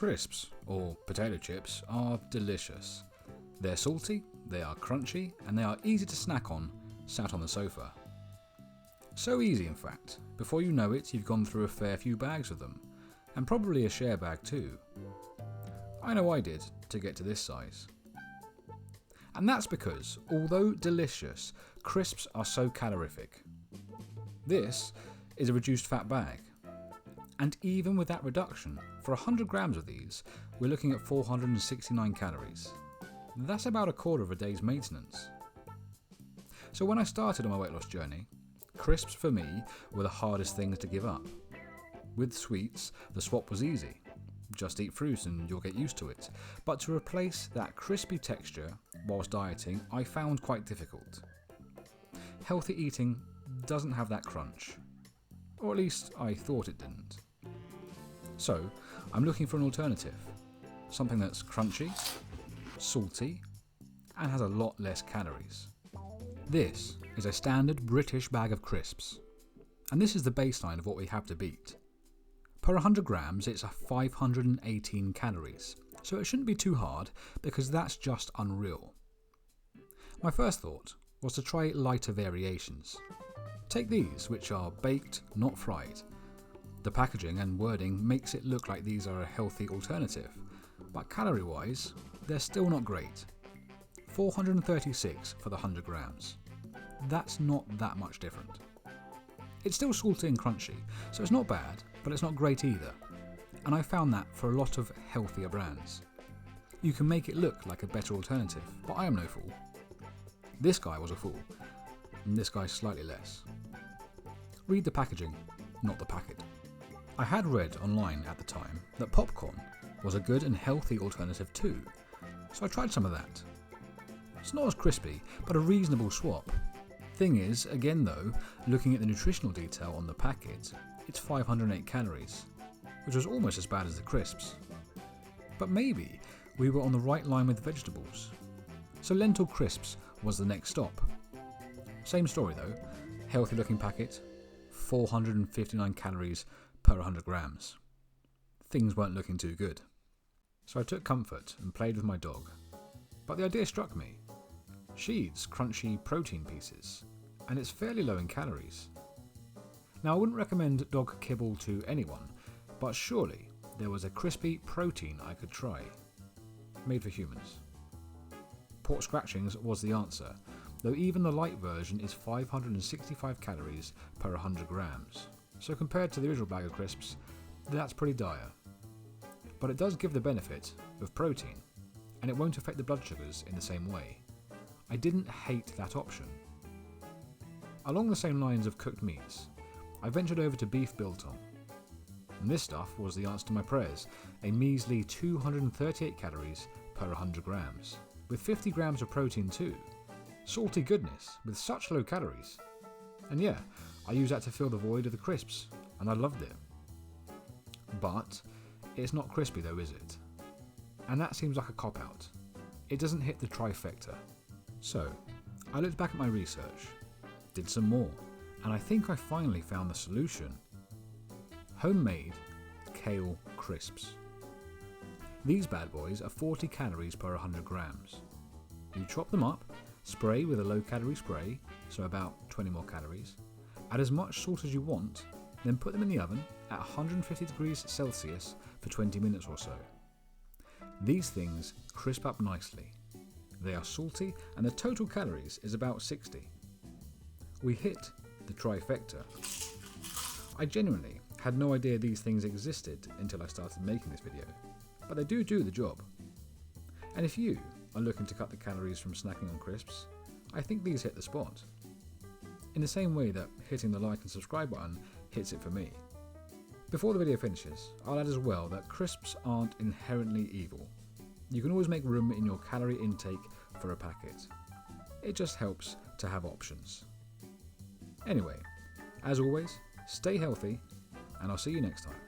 Crisps, or potato chips, are delicious. They're salty, they are crunchy, and they are easy to snack on, sat on the sofa. So easy in fact, before you know it you've gone through a fair few bags of them, and probably a share bag too. I know I did, to get to this size. And that's because, although delicious, crisps are so calorific. This is a reduced fat bag. And even with that reduction, for 100 grams of these, we're looking at 469 calories. That's about a quarter of a day's maintenance. So when I started on my weight loss journey, crisps for me were the hardest things to give up. With sweets, the swap was easy. Just eat fruit and you'll get used to it. But to replace that crispy texture whilst dieting, I found quite difficult. Healthy eating doesn't have that crunch. Or at least I thought it didn't. So, I'm looking for an alternative. Something that's crunchy, salty, and has a lot less calories. This is a standard British bag of crisps. And this is the baseline of what we have to beat. Per 100 grams, it's 518 calories, so it shouldn't be too hard because that's just unreal. My first thought was to try lighter variations. Take these, which are baked, not fried. The packaging and wording makes it look like these are a healthy alternative, but calorie-wise, they're still not great. 436 for the 100 grams. That's not that much different. It's still salty and crunchy, so it's not bad, but it's not great either. And I found that for a lot of healthier brands. You can make it look like a better alternative, but I am no fool. This guy was a fool, and this guy slightly less. Read the packaging, not the packet. I had read online at the time that popcorn was a good and healthy alternative too, so I tried some of that. It's not as crispy, but a reasonable swap. Thing is, again though, looking at the nutritional detail on the packet, it's 508 calories, which was almost as bad as the crisps. But maybe we were on the right line with vegetables. So lentil crisps was the next stop. Same story though, healthy looking packet, 459 calories per 100 grams. Things weren't looking too good. So I took comfort and played with my dog. But the idea struck me. She eats crunchy protein pieces, and it's fairly low in calories. Now I wouldn't recommend dog kibble to anyone, but surely there was a crispy protein I could try. Made for humans. Pork scratchings was the answer, though even the light version is 565 calories per 100 grams. So compared to the original bag of crisps, that's pretty dire. But it does give the benefit of protein, and it won't affect the blood sugars in the same way. I didn't hate that option. Along the same lines of cooked meats, I ventured over to beef biltong. And this stuff was the answer to my prayers, a measly 238 calories per 100 grams, with 50 grams of protein too. Salty goodness with such low calories. And yeah, I used that to fill the void of the crisps, and I loved it. But it's not crispy though, is it? And that seems like a cop-out. It doesn't hit the trifecta. So, I looked back at my research, did some more, and I think I finally found the solution. Homemade Kale Crisps. These bad boys are 40 calories per 100 grams. You chop them up, spray with a low calorie spray, so about 20 more calories, add as much salt as you want, then put them in the oven at 150 degrees Celsius for 20 minutes or so. These things crisp up nicely. They are salty and the total calories is about 60. We hit the trifecta. I genuinely had no idea these things existed until I started making this video, but they do the job. And if you are looking to cut the calories from snacking on crisps, I think these hit the spot. In the same way that hitting the like and subscribe button hits it for me. Before the video finishes, I'll add as well that crisps aren't inherently evil. You can always make room in your calorie intake for a packet. It just helps to have options. Anyway, as always, stay healthy, and I'll see you next time.